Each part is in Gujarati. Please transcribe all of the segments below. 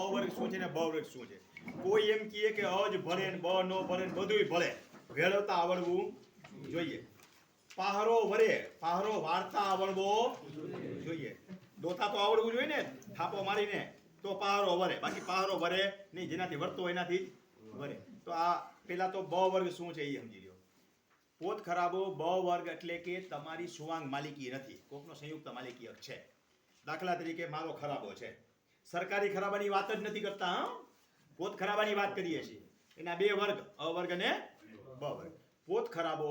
અ વર્ગ શું છે ને બ વર્ગ શું છે. કોઈ એમ કહે કે અ જ ભણે ને બ નો ભણે ને બધુંય ભળે, ભેળવતા આવડવું જોઈએ. પાહરો વરે, પાહરો વાળતા આવડવો જોઈએ. દોથા તો આવડવું જોઈએ ને, થાપો મારીને તો પાહરો વરે, બાકી પાહરો વરે નહીં, જેનાથી વરતો એનાથી વરે. તો આ પેલા તો બ વર્ગ શું છે એ સમજી લ્યો. પોત ખરાબો બ વર્ગ એટલે કે તમારી સુવાંગ માલિકી નથી, કોકનો સંયુક્ત માલિકી હક છે. દાખલા તરીકે મારો ખરાબો છે, સરકારી ખરાબાની વાત જ નથી કરતા, પોત ખરાબાની વાત કરીએ છીએ. એના બે વર્ગ, અ વર્ગ અને બ વર્ગ. પોત ખરાબો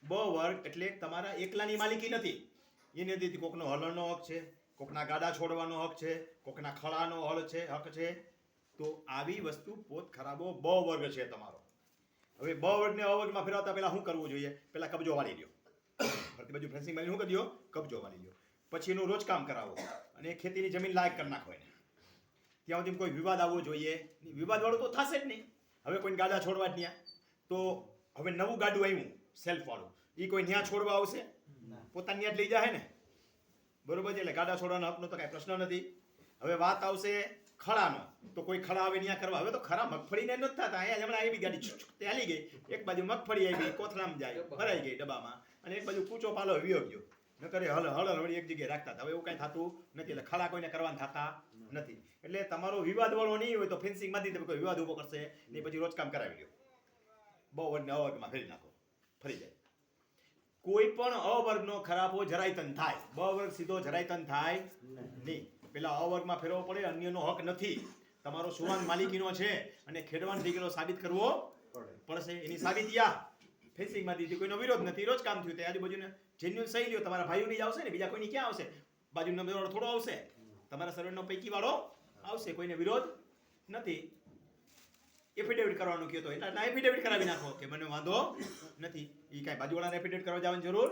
બ વર્ગ એટલે તમારા એકલાની માલિકી નથી. એની અંદર કોકનો હલણનો હક છે, કોકના ગાડા છોડવાનો હક છે, કોકના ખળાનો હક છે. તો આવી વસ્તુ પોત ખરાબો બ વર્ગ છે તમારો. હવે બ વર્ગને અ વર્ગમાં ફેરવતા પહેલા શું કરવું જોઈએ? પહેલા કબજો વાળી લ્યો, ફરતી બાજુ ફેન્સિંગ મારી શું કરી દો? કબજો વાળી લ્યો. પછી એનું રોજ કામ કરાવો અને ખેતીની જમીન લાયક કરી નાખો એને. ત્યાં સુધી કોઈ વિવાદ આવવો જોઈએ, વિવાદ વાળું તો થશે જ નહીં. હવે કોઈ ગાડા છોડવા જ ત્યાં, તો હવે નવું ગાડું આવ્યું સેલ્ફ વાળું, એ કોઈ ન્યા છોડવા આવશે? પોતાની ન્યા જ લઈ જાય ને, બરોબર છે. એટલે ગાડા છોડવાનો હકનો તો કઈ પ્રશ્ન નથી. હવે વાત આવશે ખળાનો, તો કોઈ ખળા આવે ન્યા કરવા? હવે તો ખરા મગફળીને નથી થતા. અહીંયા હમણાં આવી ગાડી તે હાલી ગઈ, એક બાજુ મગફળી આવી કોથળામાં જાય ભરાઈ ગઈ ડબ્બામાં, અને એક બાજુ કૂચો પાલો વિયો ગયો. ન કરે હળ વળી એક જગ્યાએ રાખતા હતા. હવે એવું કઈ થતું નથી, એટલે ખળા કોઈને કરવાના થતા નથી. એટલે તમારો વિવાદ વાળો નહીં હોય તો ફેન્સિંગ માંથી તમે કોઈ વિવાદ ઉભો કરશે ને પછી રોજ કામ કરાવી લ્યો. બ વર્ગ ને અ વર્ગમાં ફેરી નાખો, ફરી જાય. કોઈ પણ અ વર્ગનો ખરાબો જરાયતન થાય, બ વર્ગ સીધો જરાયતન થાય નહીં. પેલા અ વર્ગમાં ફેરવવો પડે, અન્યનો હક નથી, તમારો સુવાંગ માલિકીનો છે અને ખેડવાન થઈ ગયેલો સાબિત કરવો પડશે. એની સાબિતી આ ફેન્સિંગમાં દીધી, કોઈનો વિરોધ નથી, રોજ કામ થયું. તે આજુબાજુને જેન્યુઅન સહી લ્યો, તમારા ભાઈઓની જ આવશે ને, બીજા કોઈની ક્યાં આવશે? બાજુનો વાળો થોડો આવશે, તમારા સર્વેનો પૈકી વાળો આવશે, કોઈને વિરોધ નથી. એફિડેવિટ કરવાનું કહ્યું તો એટલે એફિડેવિટ કરાવી નાખો કે મને વાંધો નથી. એ કાંઈ બાજુવાળાને એફિડેવિટ કરવા જવાની જરૂર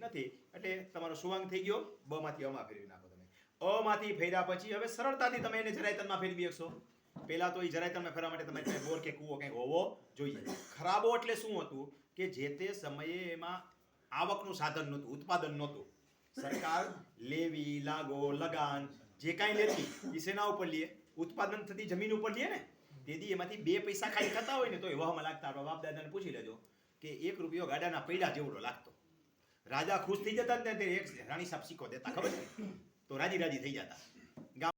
નથી. એટલે તમારો સુવાંગ થઈ ગયો, બ માંથી અમાં ફેરવી નાખો તમે. અ માંથી ફેર્યા પછી હવે સરળતાથી તમે એને જરાયતનમાં ફેરવી શકશો. પહેલા તો એ જરાયતનમાં ફેરવા માટે તમારે બોર કે કૂવો કંઈક હોવો જોઈએ. ખરાબો એટલે શું હતું કે જે તે સમયે એમાં આવકનું સાધન નહોતું, ઉત્પાદન નહોતું. સરકાર લેવી, લાગો, લગાન જે કાંઈ લેતી એ શેના ઉપર લે? ઉત્પાદન થતી જમીન ઉપર લે ને. તેથી એમાંથી 2 પૈસા ખાલી થતા હોય ને તો એ વહમાં લાગતા. આપણા બાપ દાદાને પૂછી લેજો કે 1 રૂપિયો ગાડાના પૈડા જેવડો લાગતો. રાજા ખુશ થઈ જતા ને તે એક રાણી સાહેબ સિક્કો દેતા, ખબર છે? તો રાજી રાજી થઈ જતા.